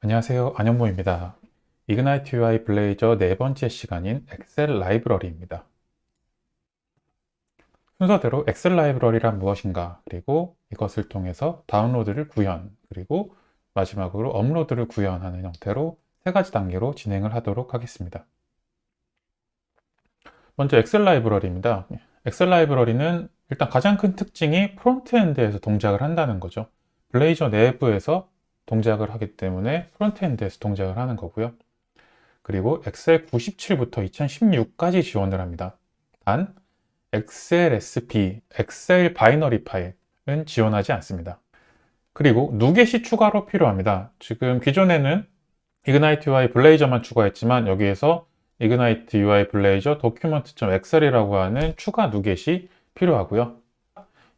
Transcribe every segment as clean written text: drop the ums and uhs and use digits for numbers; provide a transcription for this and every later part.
안녕하세요. 안현모입니다. 이그나이트 UI 블레이저 네 번째 시간인 엑셀 라이브러리입니다. 순서대로 엑셀 라이브러리란 무엇인가, 그리고 이것을 통해서 다운로드를 구현, 그리고 마지막으로 업로드를 구현하는 형태로 세 가지 단계로 진행을 하도록 하겠습니다. 먼저 엑셀 라이브러리입니다. 엑셀 라이브러리는 일단 가장 큰 특징이 프론트엔드에서 동작을 한다는 거죠. 블레이저 내부에서 동작을 하기 때문에 프론트엔드에서 동작을 하는 거고요. 그리고 엑셀 97부터 2016까지 지원을 합니다. 단 엑셀 SP, 엑셀 바이너리 파일은 지원하지 않습니다. 그리고 누겟이 추가로 필요합니다. 지금 기존에는 이그나이트 UI 블레이저만 추가했지만 여기에서 이그나이트 UI 블레이저 document.excel이라고 하는 추가 누겟이 필요하고요.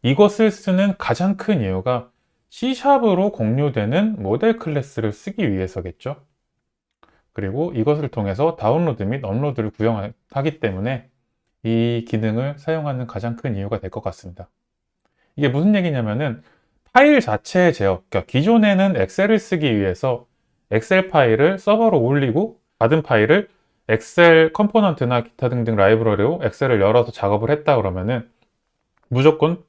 이것을 쓰는 가장 큰 이유가 C샵으로 공유되는 모델 클래스를 쓰기 위해서겠죠. 그리고 이것을 통해서 다운로드 및 업로드를 구현하기 때문에 이 기능을 사용하는 가장 큰 이유가 될 것 같습니다. 이게 무슨 얘기냐면은 파일 자체의 제어, 그러니까 기존에는 엑셀을 쓰기 위해서 엑셀 파일을 서버로 올리고 받은 파일을 엑셀 컴포넌트나 기타 등등 라이브러리로 엑셀을 열어서 작업을 했다 그러면은 무조건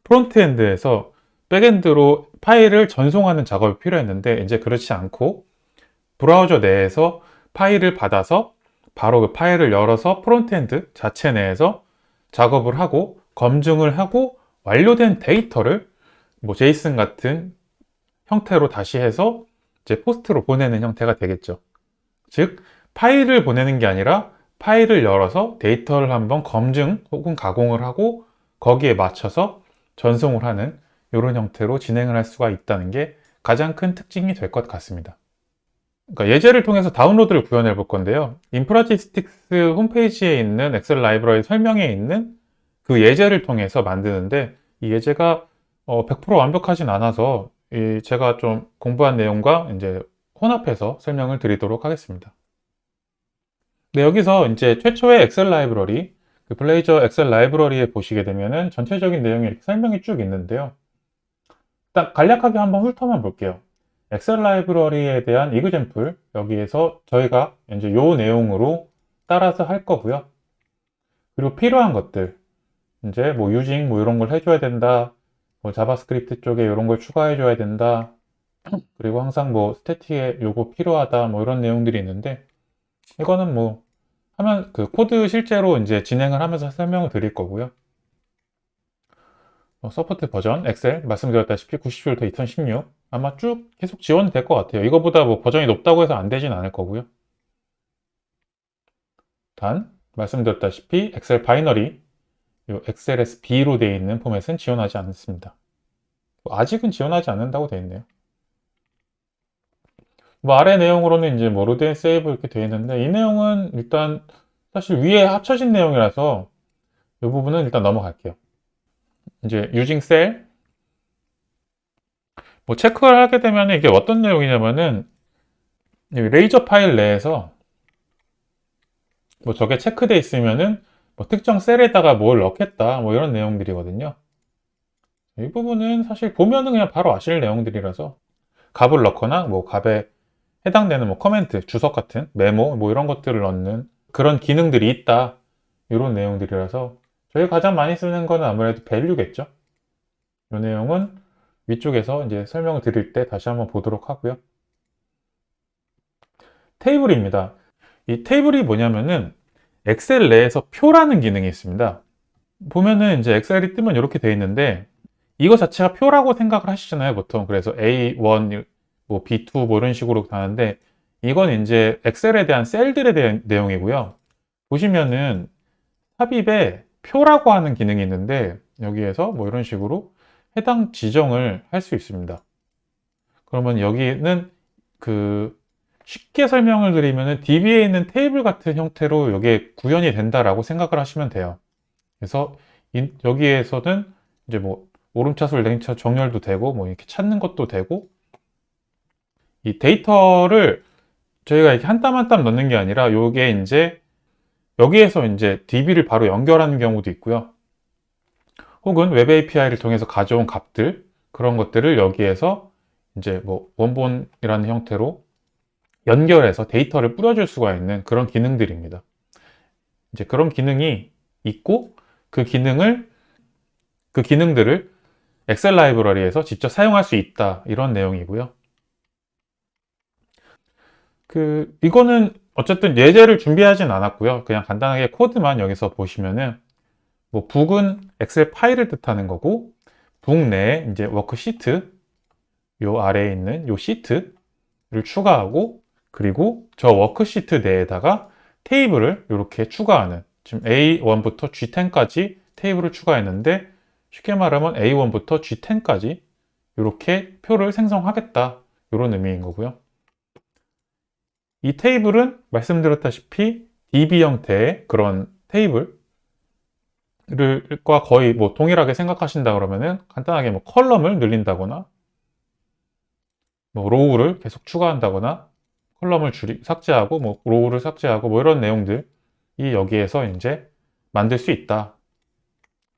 프론트엔드에서 백엔드로 파일을 전송하는 작업이 필요했는데 이제 그렇지 않고 브라우저 내에서 파일을 받아서 바로 그 파일을 열어서 프론트엔드 자체 내에서 작업을 하고 검증을 하고 완료된 데이터를 뭐 제이슨 같은 형태로 다시 해서 이제 포스트로 보내는 형태가 되겠죠. 즉 파일을 보내는 게 아니라 파일을 열어서 데이터를 한번 검증 혹은 가공을 하고 거기에 맞춰서 전송을 하는 이런 형태로 진행을 할 수가 있다는 게 가장 큰 특징이 될 것 같습니다. 그러니까 예제를 통해서 다운로드를 구현해 볼 건데요. 인프라지스틱스 홈페이지에 있는 엑셀 라이브러리 설명에 있는 그 예제를 통해서 만드는데 이 예제가 100% 완벽하진 않아서 제가 좀 공부한 내용과 이제 혼합해서 설명을 드리도록 하겠습니다. 네, 여기서 이제 최초의 엑셀 라이브러리, 그 블레이저 엑셀 라이브러리에 보시게 되면은 전체적인 내용이 이렇게 설명이 쭉 있는데요. 딱 간략하게 한번 훑어만 볼게요. 엑셀 라이브러리에 대한 이그젬플, 여기에서 저희가 이제 요 내용으로 따라서 할 거고요. 그리고 필요한 것들, 이제 뭐 유징 뭐 이런 걸 해줘야 된다, 뭐 자바스크립트 쪽에 이런 걸 추가해줘야 된다, 그리고 항상 뭐 스태틱에 요거 필요하다, 뭐 이런 내용들이 있는데, 이거는 뭐 하면 그 코드 실제로 이제 진행을 하면서 설명을 드릴 거고요. 서포트 버전 엑셀 말씀드렸다시피 97부터 2016 아마 쭉 계속 지원이 될 것 같아요. 이거보다 뭐 버전이 높다고 해서 안 되진 않을 거고요. 단 말씀드렸다시피 엑셀 바이너리 요 XLSB로 되어 있는 포맷은 지원하지 않습니다. 아직은 지원하지 않는다고 되어 있네요. 뭐 아래 내용으로는 이제 뭐 로드 앤 세이브 이렇게 되어 있는데 이 내용은 일단 사실 위에 합쳐진 내용이라서 이 부분은 일단 넘어갈게요. 이제 유징 셀 뭐 체크를 하게 되면 이게 어떤 내용이냐면은 레이저 파일 내에서 뭐 저게 체크돼 있으면은 뭐 특정 셀에다가 뭘 넣겠다 뭐 이런 내용들이거든요. 이 부분은 사실 보면은 그냥 바로 아실 내용들이라서 값을 넣거나 뭐 값에 해당되는 뭐 커멘트, 주석 같은 메모 뭐 이런 것들을 넣는 그런 기능들이 있다 이런 내용들이라서 저희가 가장 많이 쓰는 거는 아무래도 밸류겠죠. 이 내용은 위쪽에서 이제 설명을 드릴 때 다시 한번 보도록 하고요. 테이블입니다. 이 테이블이 뭐냐면은 엑셀 내에서 표라는 기능이 있습니다. 보면은 이제 엑셀이 뜨면 이렇게 되어 있는데 이거 자체가 표라고 생각을 하시잖아요, 보통. 그래서 A1, 뭐 B2 뭐 이런 식으로 가는데 이건 이제 엑셀에 대한 셀들에 대한 내용이고요. 보시면은 삽입에 표라고 하는 기능이 있는데 여기에서 뭐 이런 식으로 해당 지정을 할 수 있습니다. 그러면 여기는 그 쉽게 설명을 드리면 DB에 있는 테이블 같은 형태로 이게 구현이 된다라고 생각을 하시면 돼요. 그래서 여기에서는 이제 뭐 오름차순, 냉차 정렬도 되고 뭐 이렇게 찾는 것도 되고 이 데이터를 저희가 이렇게 한 땀 한 땀 넣는 게 아니라 요게 이제 여기에서 이제 DB를 바로 연결하는 경우도 있고요. 혹은 웹 API를 통해서 가져온 값들 그런 것들을 여기에서 이제 뭐 원본이라는 형태로 연결해서 데이터를 뿌려줄 수가 있는 그런 기능들입니다. 이제 그런 기능이 있고 그 기능들을 엑셀 라이브러리에서 직접 사용할 수 있다, 이런 내용이고요. 이거는 어쨌든 예제를 준비하진 않았고요. 그냥 간단하게 코드만 여기서 보시면은, 뭐 북은 엑셀 파일을 뜻하는 거고, 북 내에 이제 워크시트, 요 아래에 있는 요 시트를 추가하고, 그리고 저 워크시트 내에다가 테이블을 이렇게 추가하는, 지금 A1부터 G10까지 테이블을 추가했는데, 쉽게 말하면 A1부터 G10까지 이렇게 표를 생성하겠다, 이런 의미인 거고요. 이 테이블은 말씀드렸다시피 DB 형태의 그런 테이블과 거의 뭐 동일하게 생각하신다 그러면은, 간단하게 뭐 컬럼을 늘린다거나 뭐 로우를 계속 추가한다거나 컬럼을 삭제하고 뭐 로우를 삭제하고 뭐 이런 내용들이 여기에서 이제 만들 수 있다,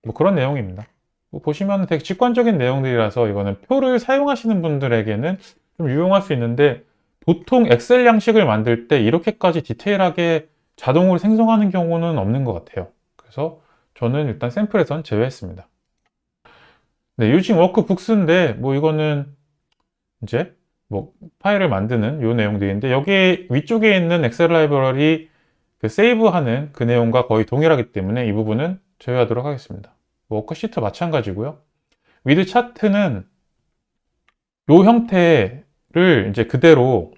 뭐 그런 내용입니다. 뭐 보시면 되게 직관적인 내용들이라서 이거는 표를 사용하시는 분들에게는 좀 유용할 수 있는데, 보통 엑셀 양식을 만들 때 이렇게까지 디테일하게 자동으로 생성하는 경우는 없는 것 같아요. 그래서 저는 일단 샘플에선 제외했습니다. 네, 유징 워크북스인데 뭐 이거는 이제 뭐 파일을 만드는 요 내용들인데, 여기 위쪽에 있는 엑셀 라이브러리 세이브하는 그 내용과 거의 동일하기 때문에 이 부분은 제외하도록 하겠습니다. 워크시트 마찬가지고요. 위드 차트는 요 형태를 이제 그대로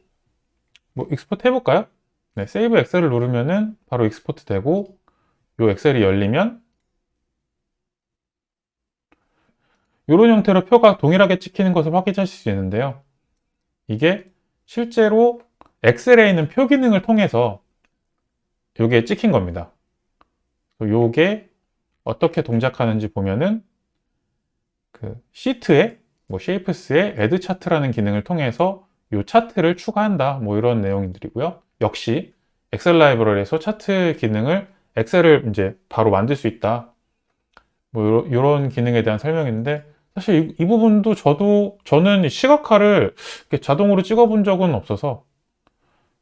뭐 익스포트 해볼까요? 네, 세이브 엑셀을 누르면은 바로 익스포트 되고, 요 엑셀이 열리면 이런 형태로 표가 동일하게 찍히는 것을 확인하실 수 있는데요. 이게 실제로 엑셀에 있는 표 기능을 통해서 이게 찍힌 겁니다. 요게 어떻게 동작하는지 보면은, 그 시트에 뭐 쉐이프스에 애드 차트라는 기능을 통해서 요 차트를 추가한다, 뭐 이런 내용들이고요. 역시 엑셀 라이브러리에서 차트 기능을 엑셀을 이제 바로 만들 수 있다, 뭐 이런 기능에 대한 설명인데, 사실 이 부분도 저는 시각화를 이렇게 자동으로 찍어본 적은 없어서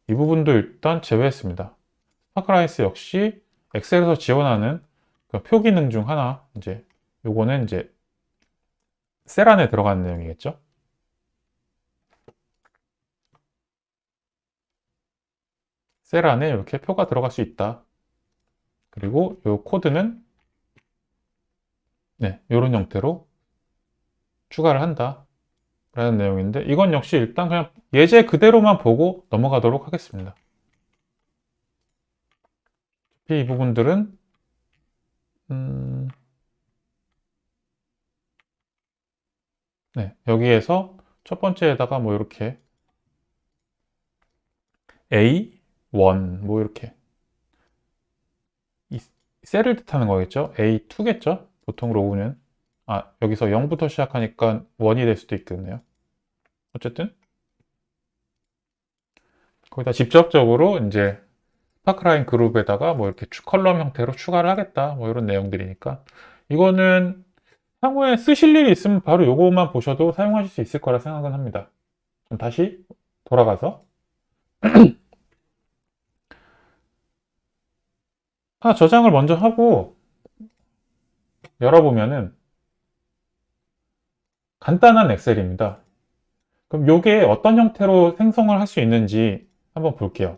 이 부분도 일단 제외했습니다. 스파크라이스 역시 엑셀에서 지원하는 그 표 기능 중 하나, 이제 요거는 이제 셀 안에 들어가는 내용이겠죠. 셀 안에 이렇게 표가 들어갈 수 있다. 그리고 요 코드는 네, 이런 형태로 추가를 한다 라는 내용인데, 이건 역시 일단 그냥 예제 그대로만 보고 넘어가도록 하겠습니다. 이 부분들은 네, 여기에서 첫 번째에다가 뭐 이렇게 A1 뭐 이렇게 이 셀을 뜻하는 거겠죠. A2겠죠. 보통 로우는 여기서 0부터 시작하니까 1이 될 수도 있겠네요. 어쨌든 거기다 직접적으로 이제 스파크라인 그룹에다가 뭐 이렇게 컬럼 형태로 추가를 하겠다, 뭐 이런 내용들이니까, 이거는 향후에 쓰실 일이 있으면 바로 요거만 보셔도 사용하실 수 있을 거라 생각은 합니다. 그럼 다시 돌아가서 하나 저장을 먼저 하고 열어보면은 간단한 엑셀입니다. 그럼 요게 어떤 형태로 생성을 할 수 있는지 한번 볼게요.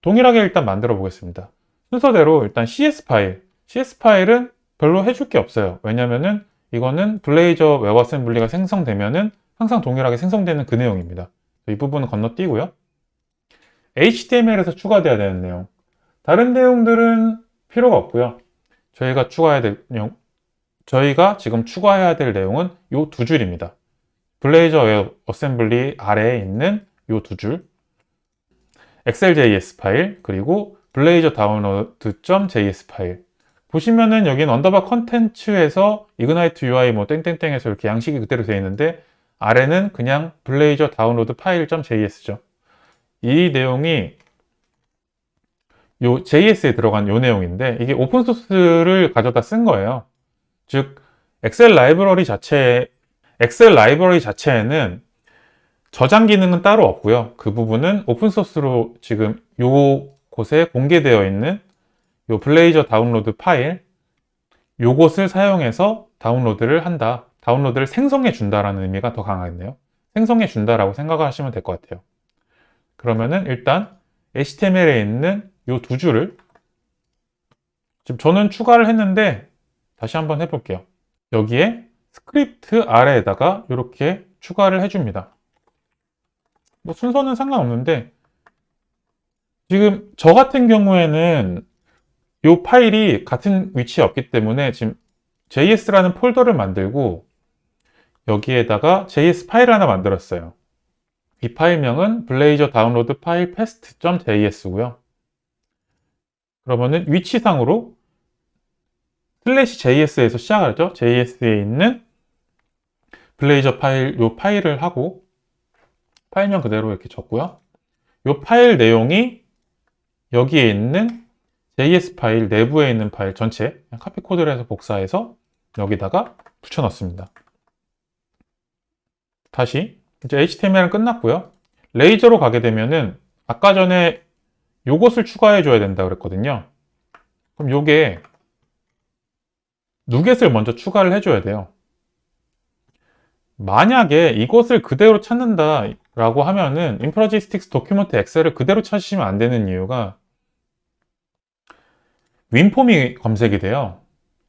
동일하게 일단 만들어 보겠습니다. 순서대로 일단 CS 파일은 별로 해줄 게 없어요. 왜냐면은 이거는 블레이저 웹어셈블리가 생성되면은 항상 동일하게 생성되는 그 내용입니다. 이 부분은 건너뛰고요. HTML에서 추가돼야 되는 내용, 다른 내용들은 필요가 없고요. 저희가 지금 추가해야 될 내용은 이 두 줄입니다. 블레이저 웹 어셈블리 아래에 있는 이 두 줄, 엑셀.js 파일, 그리고 블레이저 다운로드.js 파일. 보시면은 여기는 언더바 컨텐츠에서 이그나이트 UI 뭐 땡땡땡에서 이렇게 양식이 그대로 되어 있는데, 아래는 그냥 블레이저 다운로드 파일.js죠. 이 내용이 요 JS에 들어간 요 내용인데, 이게 오픈소스를 가져다 쓴 거예요. 즉 엑셀 라이브러리 자체에는 저장 기능은 따로 없고요. 그 부분은 오픈소스로 지금 요곳에 공개되어 있는 요 블레이저 다운로드 파일, 요것을 사용해서 다운로드를 한다. 다운로드를 생성해 준다라는 의미가 더 강하겠네요. 생성해 준다라고 생각하시면 될 것 같아요. 그러면은 일단 HTML에 있는 요 두 줄을 지금 저는 추가를 했는데 다시 한번 해볼게요. 여기에 스크립트 아래에다가 이렇게 추가를 해줍니다. 뭐 순서는 상관없는데 지금 저 같은 경우에는 이 파일이 같은 위치에 없기 때문에 지금 JS라는 폴더를 만들고 여기에다가 JS 파일을 하나 만들었어요. 이 파일명은 블레이저 다운로드 파일 fast.js고요. 그러면은 위치상으로 /js에서 시작하죠. JS에 있는 블레이저 파일, 요 파일을 하고 파일명 그대로 이렇게 적고요. 요 파일 내용이 여기에 있는 JS 파일 내부에 있는 파일 전체 카피 코드를 해서 복사해서 여기다가 붙여 넣습니다. 다시 이제 HTML은 끝났고요. 레이저로 가게 되면은 아까 전에 요것을 추가해 줘야 된다 그랬거든요. 그럼 요게 누겟을 먼저 추가를 해줘야 돼요. 만약에 이것을 그대로 찾는다 라고 하면은 인프라지스틱스 도큐먼트 엑셀을 그대로 찾으시면 안 되는 이유가 윈폼이 검색이 돼요.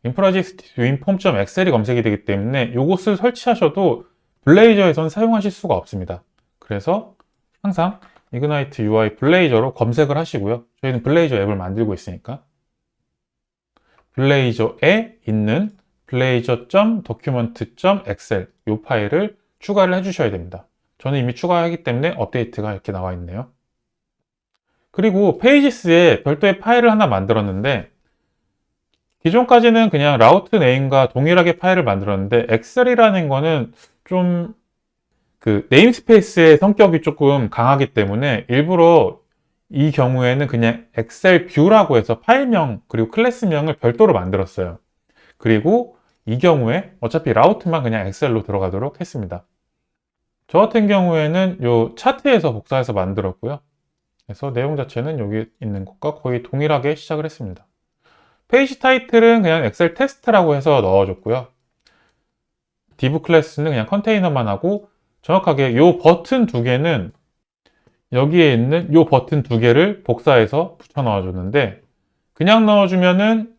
인프라지스틱스 윈폼.xl이 검색이 되기 때문에 이것을 설치하셔도 블레이저에선 사용하실 수가 없습니다. 그래서 항상 이그나이트 UI 블레이저로 검색을 하시고요. 저희는 블레이저 앱을 만들고 있으니까 블레이저에 있는 blazor.document.xl 이 파일을 추가를 해주셔야 됩니다. 저는 이미 추가하기 때문에 업데이트가 이렇게 나와 있네요. 그리고 페이지스에 별도의 파일을 하나 만들었는데 기존까지는 그냥 라우트 네임과 동일하게 파일을 만들었는데 엑셀이라는 거는 좀 그 네임스페이스의 성격이 조금 강하기 때문에 일부러 이 경우에는 그냥 엑셀 뷰라고 해서 파일명 그리고 클래스명을 별도로 만들었어요. 그리고 이 경우에 어차피 라우트만 그냥 엑셀로 들어가도록 했습니다. 저 같은 경우에는 요 차트에서 복사해서 만들었고요. 그래서 내용 자체는 여기 있는 것과 거의 동일하게 시작을 했습니다. 페이지 타이틀은 그냥 엑셀 테스트라고 해서 넣어줬고요. div 클래스는 그냥 컨테이너만 하고 정확하게 요 버튼 두 개는 여기에 있는 요 버튼 두 개를 복사해서 붙여 넣어줬는데 그냥 넣어주면은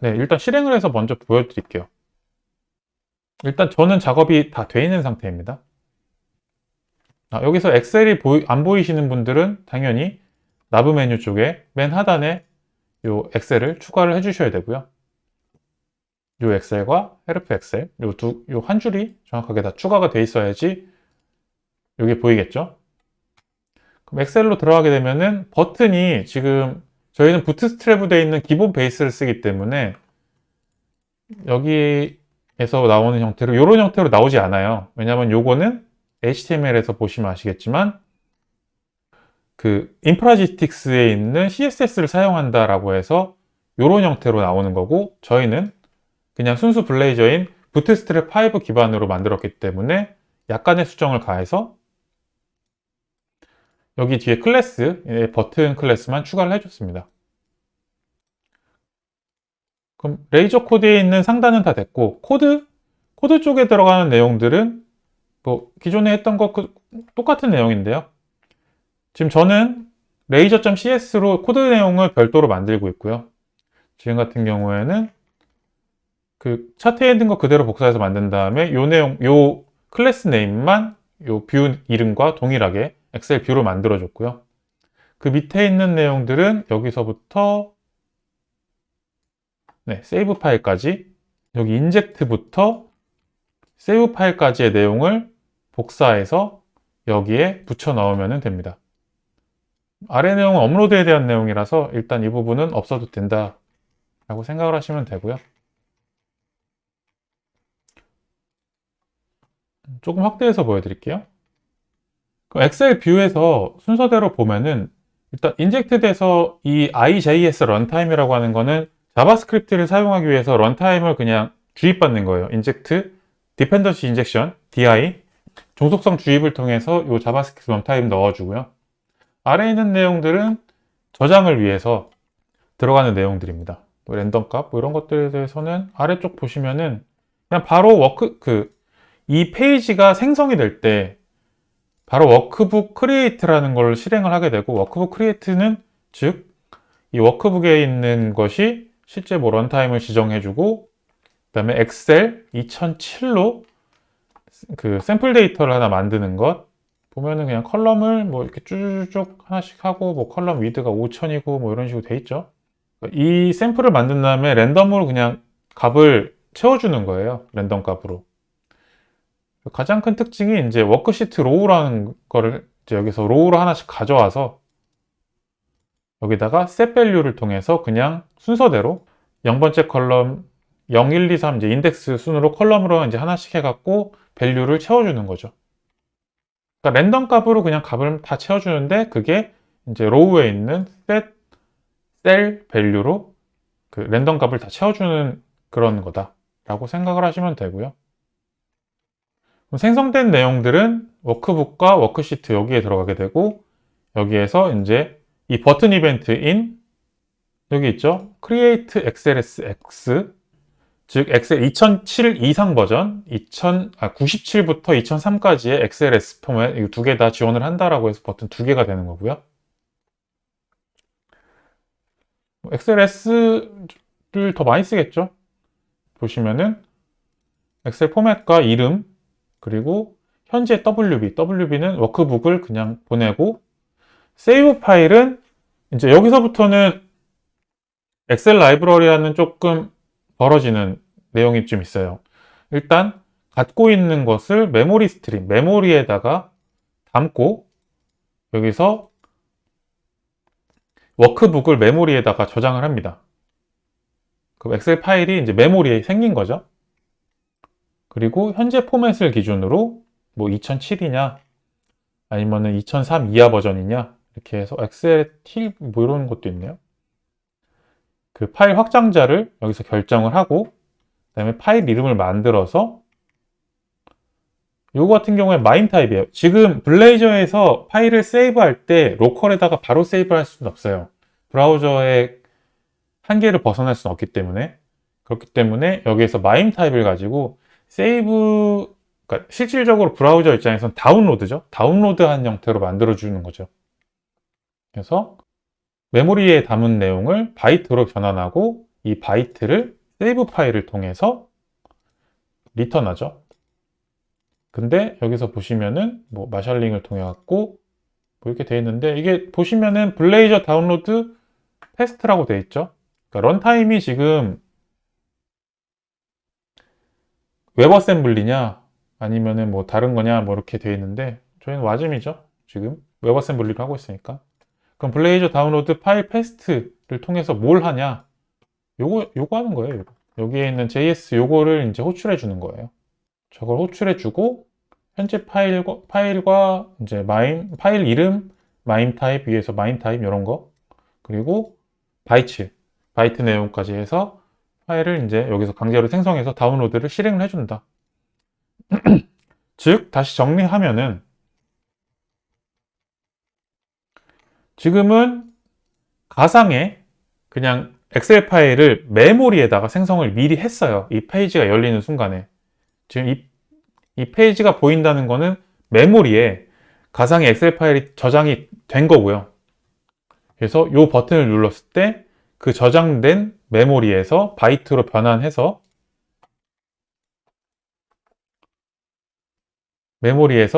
네, 일단 실행을 해서 먼저 보여드릴게요. 일단 저는 작업이 다 돼 있는 상태입니다. 여기서 엑셀이 안 보이시는 분들은 당연히 나브 메뉴 쪽에 맨 하단에 요 엑셀을 추가를 해주셔야 되고요. 요 엑셀과 헬프 엑셀, 요 한 줄이 정확하게 다 추가가 돼 있어야지 여기 보이겠죠? 그럼 엑셀로 들어가게 되면은 버튼이 지금 저희는 부트스트랩으로 되어 있는 기본 베이스를 쓰기 때문에 여기에서 나오는 형태로 이런 형태로 나오지 않아요. 왜냐하면 요거는 HTML에서 보시면 아시겠지만 그 인프라지스틱스에 있는 CSS를 사용한다라고 해서 이런 형태로 나오는 거고 저희는 그냥 순수 블레이저인 부트스트랩 5 기반으로 만들었기 때문에 약간의 수정을 가해서 여기 뒤에 클래스, 버튼 클래스만 추가를 해줬습니다. 그럼 레이저 코드에 있는 상단은 다 됐고 코드 쪽에 들어가는 내용들은 뭐 기존에 했던 거 똑같은 내용인데요. 지금 저는 레이저.cs로 코드 내용을 별도로 만들고 있고요. 지금 같은 경우에는 그 차트에 있는 거 그대로 복사해서 만든 다음에 요 내용, 요 클래스 네임만 요 뷰 이름과 동일하게 엑셀 뷰로 만들어 줬고요. 그 밑에 있는 내용들은 여기서부터 세이브 파일까지 여기 인젝트부터 세이브 파일까지의 내용을 복사해서 여기에 붙여 넣으면 됩니다. 아래 내용은 업로드에 대한 내용이라서 일단 이 부분은 없어도 된다 라고 생각을 하시면 되고요. 조금 확대해서 보여드릴게요. 엑셀 뷰에서 순서대로 보면은 일단 인젝트 돼서 이 IJS 런타임이라고 하는 거는 자바스크립트를 사용하기 위해서 런타임을 그냥 주입받는 거예요. 인젝트, 디펜던시 인젝션, DI 종속성 주입을 통해서 이 자바스크립트 런타입 넣어주고요. 아래에 있는 내용들은 저장을 위해서 들어가는 내용들입니다. 뭐 랜덤 값, 뭐 이런 것들에 대해서는 아래쪽 보시면은 그냥 바로 이 페이지가 생성이 될 때 바로 워크북 크리에이트라는 걸 실행을 하게 되고, 워크북 크리에이트는 즉 이 워크북에 있는 것이 실제 뭐 런타임을 지정해주고, 그 다음에 엑셀 2007로 그 샘플 데이터를 하나 만드는 것 보면은 그냥 컬럼을 뭐 이렇게 쭈쭈쭉 하나씩 하고, 뭐 컬럼 위드가 5000이고 뭐 이런 식으로 돼 있죠. 이 샘플을 만든 다음에 랜덤으로 그냥 값을 채워주는 거예요. 랜덤 값으로. 가장 큰 특징이 이제 워크시트 로우라는 거를 이제 여기서 로우로 하나씩 가져와서 여기다가 set value를 통해서 그냥 순서대로 0번째 컬럼 0, 1, 2, 3 이제 인덱스 순으로 컬럼으로 이제 하나씩 해갖고 밸류를 채워주는 거죠. 그러니까 랜덤 값으로 그냥 값을 다 채워주는데, 그게 이제 로우에 있는 set 셀 밸류로 그 랜덤 값을 다 채워주는 그런 거다라고 생각을 하시면 되고요. 그럼 생성된 내용들은 워크북과 워크시트 여기에 들어가게 되고, 여기에서 이제 이 버튼 이벤트인 여기 있죠. Create XLSX, 즉 엑셀 2007 이상 버전 97부터 2003까지의 XLS 포맷 이 두 개 다 지원을 한다라고 해서 버튼 두 개가 되는 거고요. XLS를 더 많이 쓰겠죠. 보시면은 엑셀 포맷과 이름, 그리고 현재 WB는 워크북을 그냥 보내고, 세이브 파일은 이제 여기서부터는 엑셀 라이브러리와는 조금 벌어지는 내용이 좀 있어요. 일단 갖고 있는 것을 메모리 스트림, 메모리에다가 담고, 여기서 워크북을 메모리에다가 저장을 합니다. 그 엑셀 파일이 이제 메모리에 생긴 거죠. 그리고 현재 포맷을 기준으로 뭐 2007이냐 아니면은 2003 이하 버전이냐 이렇게 해서 엑셀 팁 뭐 이런 것도 있네요. 그 파일 확장자를 여기서 결정을 하고, 그다음에 파일 이름을 만들어서, 요거 같은 경우에 마임 타입이에요. 지금 블레이저에서 파일을 세이브할 때 로컬에다가 바로 세이브할 수는 없어요. 브라우저의 한계를 벗어날 수는 없기 때문에. 그렇기 때문에 여기에서 마임 타입을 가지고 세이브, 그러니까 실질적으로 브라우저 입장에서는 다운로드죠. 다운로드한 형태로 만들어주는 거죠. 그래서 메모리에 담은 내용을 바이트로 변환하고, 이 바이트를 세이브 파일을 통해서 리턴하죠. 근데 여기서 보시면은 뭐 마샬링을 통해 갖고 뭐 이렇게 돼 있는데, 이게 보시면은 블레이저 다운로드 패스트라고 돼 있죠. 그러니까 런타임이 지금 웹어셈블리냐 아니면은 뭐 다른 거냐 뭐 이렇게 돼 있는데, 저희는 와즘이죠. 지금 웹어셈블리를 하고 있으니까. 그럼 블레이저 다운로드 파일 패스트를 통해서 뭘 하냐? 요거 하는 거예요. 요거. 여기에 있는 JS 요거를 이제 호출해 주는 거예요. 저걸 호출해 주고, 현재 파일과 이제 파일 이름, 마임 타입 위에서 마임 타입 이런 거, 그리고 바이트 내용까지 해서 파일을 이제 여기서 강제로 생성해서 다운로드를 실행을 해준다. 즉 다시 정리하면은, 지금은 가상의 그냥 엑셀 파일을 메모리에다가 생성을 미리 했어요. 이 페이지가 열리는 순간에. 지금 이 페이지가 보인다는 거는 메모리에 가상의 엑셀 파일이 저장이 된 거고요. 그래서 이 버튼을 눌렀을 때 그 저장된 메모리에서 바이트로 변환해서 메모리에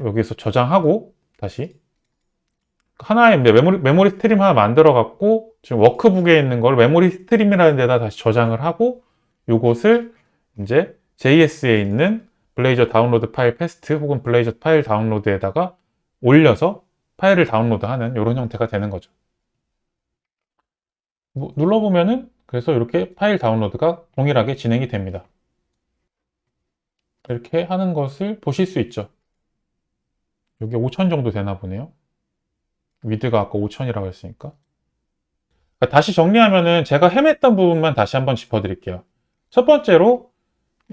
여기서 저장하고, 다시 하나의 메모리 스트림 하나 만들어 갖고, 지금 워크북에 있는 걸 메모리 스트림이라는 데다 다시 저장을 하고, 요것을 이제 JS에 있는 블레이저 다운로드 파일 패스트 혹은 블레이저 파일 다운로드에다가 올려서 파일을 다운로드하는 이런 형태가 되는 거죠. 뭐 눌러보면은 그래서 이렇게 파일 다운로드가 동일하게 진행이 됩니다. 이렇게 하는 것을 보실 수 있죠. 여기 5000 정도 되나 보네요. 위드가 아까 5000이라고 했으니까. 다시 정리하면은 제가 헤맸던 부분만 다시 한번 짚어드릴게요. 첫 번째로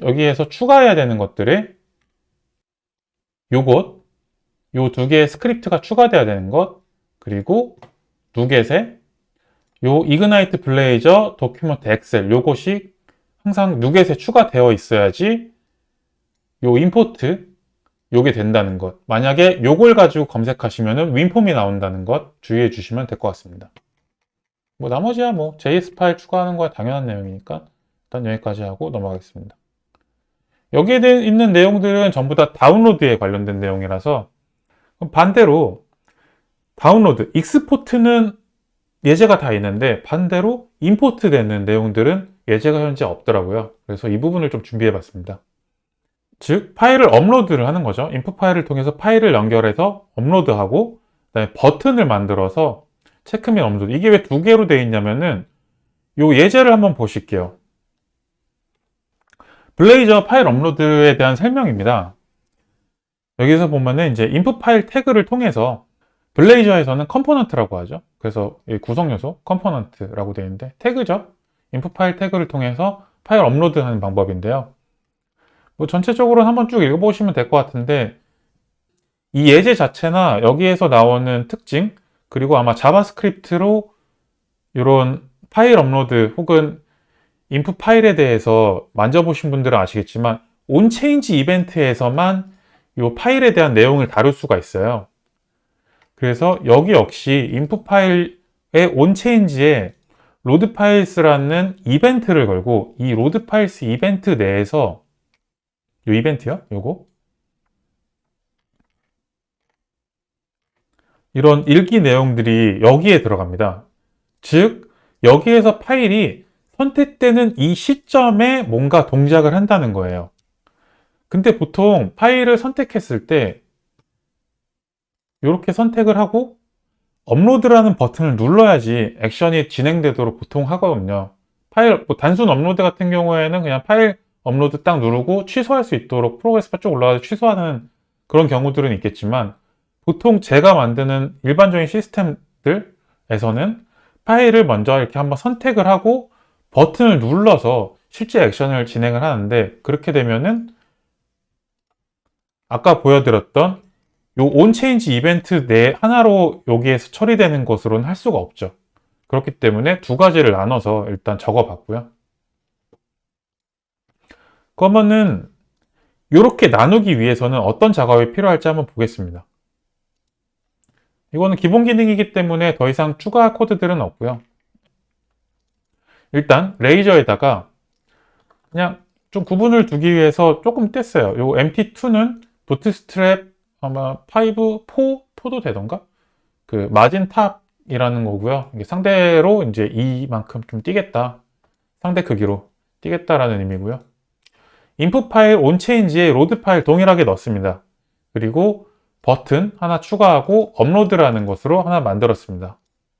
여기에서 추가해야 되는 것들에 요것, 요 두 개의 스크립트가 추가돼야 되는 것, 그리고 누겟에 요 이그나이트 블레이저 도큐먼트 엑셀 요것이 항상 누겟에 추가되어 있어야지 요 임포트 요게 된다는 것. 만약에 요걸 가지고 검색하시면은 윈폼이 나온다는 것 주의해 주시면 될 것 같습니다. 뭐 나머지야 뭐 JS 파일 추가하는 거야 당연한 내용이니까 일단 여기까지 하고 넘어가겠습니다. 여기에 있는 내용들은 전부 다 다운로드에 관련된 내용이라서 반대로 다운로드, 익스포트는 예제가 다 있는데 반대로 임포트 되는 내용들은 예제가 현재 없더라고요. 그래서 이 부분을 좀 준비해 봤습니다. 즉 파일을 업로드를 하는 거죠. 인풋 파일을 통해서 파일을 연결해서 업로드하고 그다음에 버튼을 만들어서 체크 및 업로드. 이게 왜 두 개로 되어 있냐면은 요 예제를 한번 보실게요. 블레이저 파일 업로드에 대한 설명입니다. 여기서 보면은 이제 인풋 파일 태그를 통해서 블레이저에서는 컴포넌트라고 하죠. 그래서 구성 요소 컴포넌트라고 되어 있는데 태그죠. 인풋 파일 태그를 통해서 파일 업로드하는 방법인데요. 뭐 전체적으로 한번 쭉 읽어보시면 될 것 같은데 이 예제 자체나 여기에서 나오는 특징 그리고 아마 자바스크립트로 이런 파일 업로드 혹은 인풋 파일에 대해서 만져보신 분들은 아시겠지만 온체인지 이벤트에서만 이 파일에 대한 내용을 다룰 수가 있어요. 그래서 여기 역시 인풋 파일의 온체인지에 로드 파일스라는 이벤트를 걸고 이 로드 파일스 이벤트 내에서 요 이벤트요? 요거 이런 일기 내용들이 여기에 들어갑니다. 즉 여기에서 파일이 선택되는 이 시점에 뭔가 동작을 한다는 거예요. 근데 보통 파일을 선택했을 때 이렇게 선택을 하고 업로드라는 버튼을 눌러야지 액션이 진행되도록 보통 하거든요. 파일 뭐 단순 업로드 같은 경우에는 그냥 파일 업로드 딱 누르고 취소할 수 있도록 프로그레스 바 쭉 올라가서 취소하는 그런 경우들은 있겠지만 보통 제가 만드는 일반적인 시스템들에서는 파일을 먼저 이렇게 한번 선택을 하고 버튼을 눌러서 실제 액션을 진행을 하는데 그렇게 되면은 아까 보여드렸던 요 온체인지 이벤트 내 하나로 여기에서 처리되는 것으로는 할 수가 없죠. 그렇기 때문에 두 가지를 나눠서 일단 적어 봤고요. 그러면은 이렇게 나누기 위해서는 어떤 작업이 필요할지 한번 보겠습니다. 이거는 기본 기능이기 때문에 더 이상 추가할 코드들은 없고요. 일단 레이저에다가 그냥 좀 구분을 두기 위해서 조금 뗐어요. 요 MT2는 부트스트랩 아마 5, 4도 되던가? 그 마진 탑이라는 거고요. 이게 상대로 이제 이만큼 좀 띄겠다. 상대 크기로 띄겠다라는 의미고요. 인풋 파일 온체인지에 로드 파일 동일하게 넣습니다. 그리고 버튼 하나 추가하고 업로드라는 것으로 하나 만들었습니다.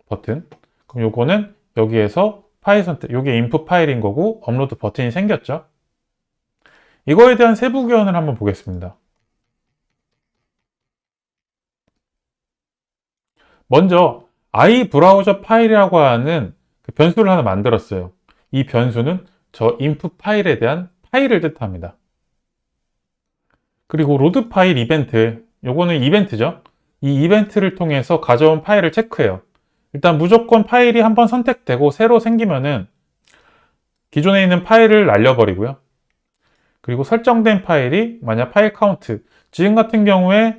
버튼. 그럼 요거는 여기에서 파일 선택, 요게 인풋 파일인 거고 업로드 버튼이 생겼죠. 이거에 대한 세부 교환을 한번 보겠습니다. 먼저 i 브라우저 파일이라고 하는 그 변수를 하나 만들었어요. 이 변수는 저 인풋 파일에 대한 파일을 뜻합니다. 그리고 로드 파일 이벤트, 요거는 이벤트죠. 이 이벤트를 통해서 가져온 파일을 체크해요. 일단 무조건 파일이 한번 선택되고 새로 생기면은 기존에 있는 파일을 날려버리고요. 그리고 설정된 파일이 만약 파일 카운트, 지금 같은 경우에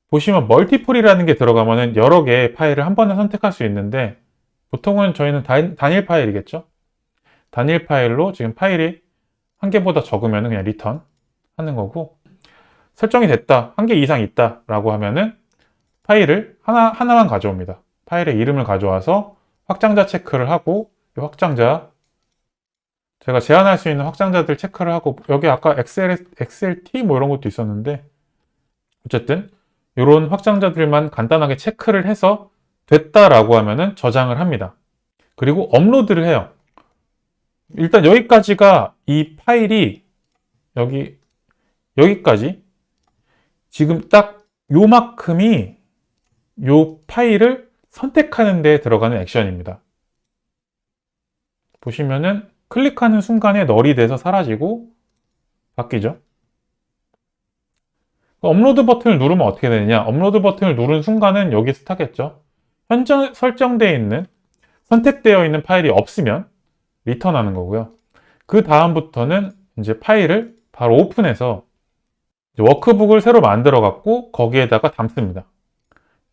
보시면 멀티플이라는 게 들어가면은 여러 개의 파일을 한 번에 선택할 수 있는데 보통은 저희는 단일 파일이겠죠. 단일 파일로 지금 파일이 한 개보다 적으면 그냥 리턴 하는 거고 설정이 됐다, 한 개 이상 있다 라고 하면은 파일을 하나만 가져옵니다. 파일의 이름을 가져와서 확장자 체크를 하고 이 확장자 제가 제한할 수 있는 확장자들 체크를 하고 여기 아까 XLT 뭐 이런 것도 있었는데 어쨌든 이런 확장자들만 간단하게 체크를 해서 됐다라고 하면은 저장을 합니다. 그리고 업로드를 해요. 일단 여기까지가 이 파일이 여기까지 지금 딱 요만큼이 요 파일을 선택하는 데 들어가는 액션입니다. 보시면은 클릭하는 순간에 널이 돼서 사라지고 바뀌죠. 업로드 버튼을 누르면 어떻게 되느냐? 업로드 버튼을 누른 순간은 여기서 타겠죠. 현재 설정되어 있는, 선택되어 있는 파일이 없으면 리턴하는 거고요. 그 다음부터는 이제 파일을 바로 오픈해서 워크북을 새로 만들어 갖고 거기에다가 담습니다.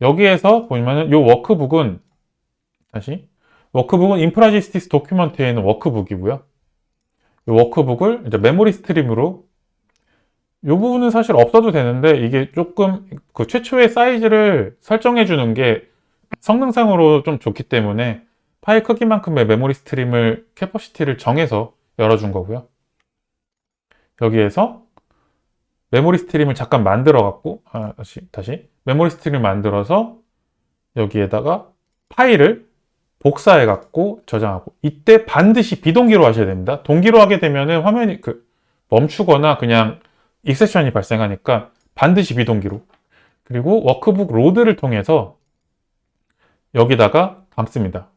여기에서 보면은 이 워크북은 워크북은 인프라지스티스 도큐먼트에 있는 워크북이고요. 이 워크북을 이제 메모리 스트림으로, 이 부분은 사실 없어도 되는데 이게 조금 그 최초의 사이즈를 설정해 주는 게 성능상으로 좀 좋기 때문에 파일 크기만큼의 메모리 스트림을 캐퍼시티를 정해서 열어준 거고요. 여기에서 메모리 스트림을 잠깐 만들어 갖고 다시 메모리 스트림을 만들어서 여기에다가 파일을 복사해 갖고 저장하고, 이때 반드시 비동기로 하셔야 됩니다. 동기로 하게 되면은 화면이 멈추거나 그냥 익셉션이 발생하니까 반드시 비동기로. 그리고 워크북 로드를 통해서 여기다가 담습니다.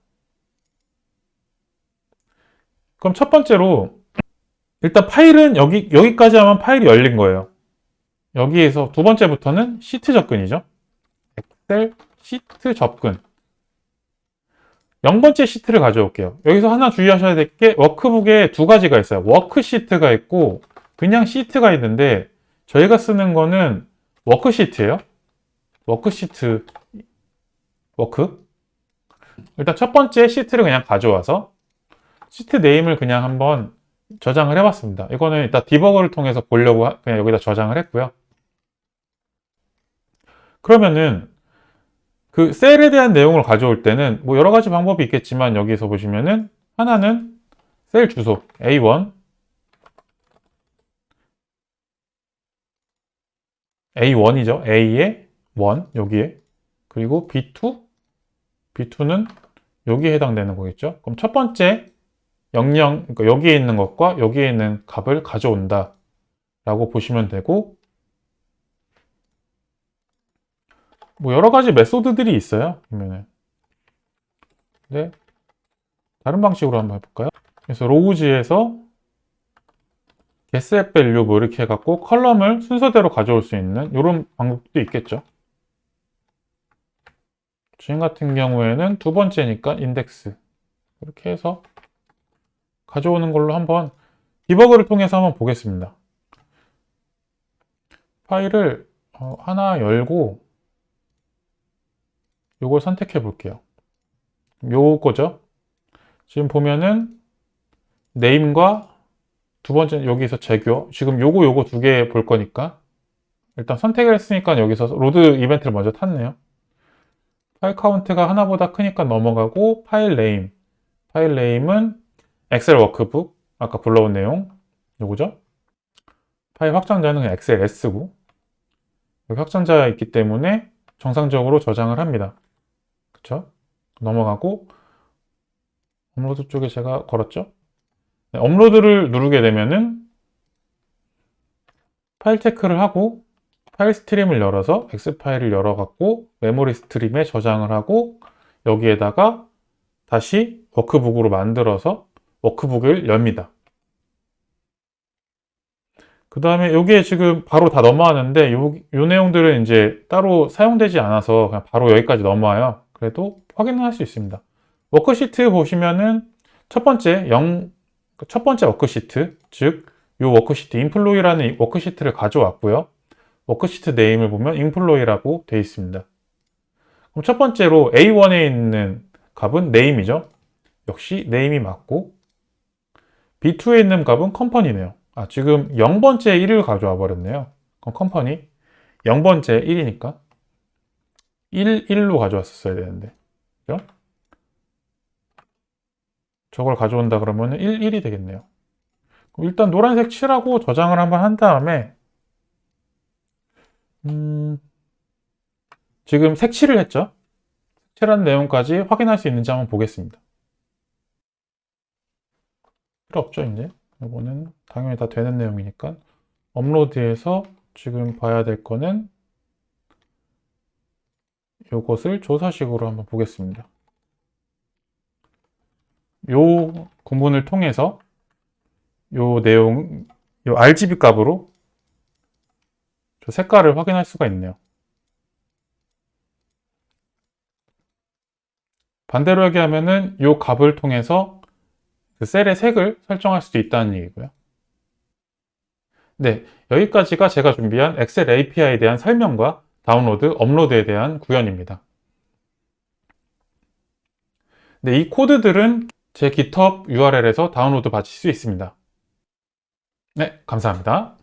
그럼 첫 번째로 일단 파일은 여기까지 하면 파일이 열린 거예요. 여기에서 두 번째부터는 시트 접근이죠. 엑셀 시트 접근. 0번째 시트를 가져올게요. 여기서 하나 주의하셔야 될 게 워크북에 두 가지가 있어요. 워크 시트가 있고 그냥 시트가 있는데 저희가 쓰는 거는 워크 시트예요. 워크 시트, 워크. 일단 첫 번째 시트를 그냥 가져와서 시트 네임을 그냥 한번 저장을 해봤습니다. 이거는 일단 디버거를 통해서 보려고 그냥 여기다 저장을 했고요. 그러면은 그 셀에 대한 내용을 가져올 때는 뭐 여러 가지 방법이 있겠지만 여기서 보시면은 하나는 셀 주소 A1이죠. A의 1 여기에, 그리고 B2는 여기에 해당되는 거겠죠. 그럼 첫 번째 영영, 그러니까 여기에 있는 것과 여기에 있는 값을 가져온다 라고 보시면 되고, 뭐 여러 가지 메소드들이 있어요. 보면은. 네. 다른 방식으로 한번 해볼까요? 그래서 로우즈에서 get value 뭐 이렇게 해갖고 컬럼을 순서대로 가져올 수 있는 이런 방법도 있겠죠. 지금 같은 경우에는 두 번째니까 인덱스 이렇게 해서 가져오는 걸로 한번 디버그를 통해서 한번 보겠습니다. 파일을 하나 열고 요걸 선택해 볼게요. 요거죠. 지금 보면은 네임과 두 번째 여기서 재교, 지금 요거 두 개 볼 거니까 일단 선택을 했으니까 여기서 로드 이벤트를 먼저 탔네요. 파일 카운트가 하나보다 크니까 넘어가고, 파일 네임은 엑셀 워크북 아까 불러온 내용 요거죠. 파일 확장자는 엑셀 S고, 여기 확장자가 있기 때문에 정상적으로 저장을 합니다. 그쵸? 넘어가고 업로드 쪽에 제가 걸었죠. 네, 업로드를 누르게 되면은 파일 체크를 하고 파일 스트림을 열어서 X 파일을 열어갖고 메모리 스트림에 저장을 하고 여기에다가 다시 워크북으로 만들어서 워크북을 엽니다. 그 다음에 여기에 지금 바로 다 넘어왔는데 요 내용들은 이제 따로 사용되지 않아서 그냥 바로 여기까지 넘어와요. 그래도 확인을 할 수 있습니다. 워크시트 보시면은 첫 번째 워크시트, 즉 이 워크시트 인플로이라는 워크시트를 가져왔고요. 워크시트 네임을 보면 인플로이라고 되어 있습니다. 그럼 첫 번째로 A1에 있는 값은 네임이죠. 역시 네임이 맞고, B2에 있는 값은 컴퍼니네요. 지금 0번째 1을 가져와 버렸네요. 그럼 컴퍼니 0번째 1이니까 1로 가져왔었어야 되는데, 그죠? 저걸 가져온다 그러면 1이 되겠네요. 일단 노란색 칠하고 저장을 한번 한 다음에 지금 색칠을 했죠? 색칠한 내용까지 확인할 수 있는지 한번 보겠습니다. 필요 없죠, 이제. 이거는 당연히 다 되는 내용이니까. 업로드해서 지금 봐야 될 거는 이것을 조사식으로 한번 보겠습니다. 요 구문을 통해서 요 내용, 요 RGB 값으로 저 색깔을 확인할 수가 있네요. 반대로 얘기하면은 이 값을 통해서 그 셀의 색을 설정할 수도 있다는 얘기고요. 네, 여기까지가 제가 준비한 엑셀 API에 대한 설명과 다운로드, 업로드에 대한 구현입니다. 네, 이 코드들은 제 GitHub URL에서 다운로드 받으실 수 있습니다. 네, 감사합니다.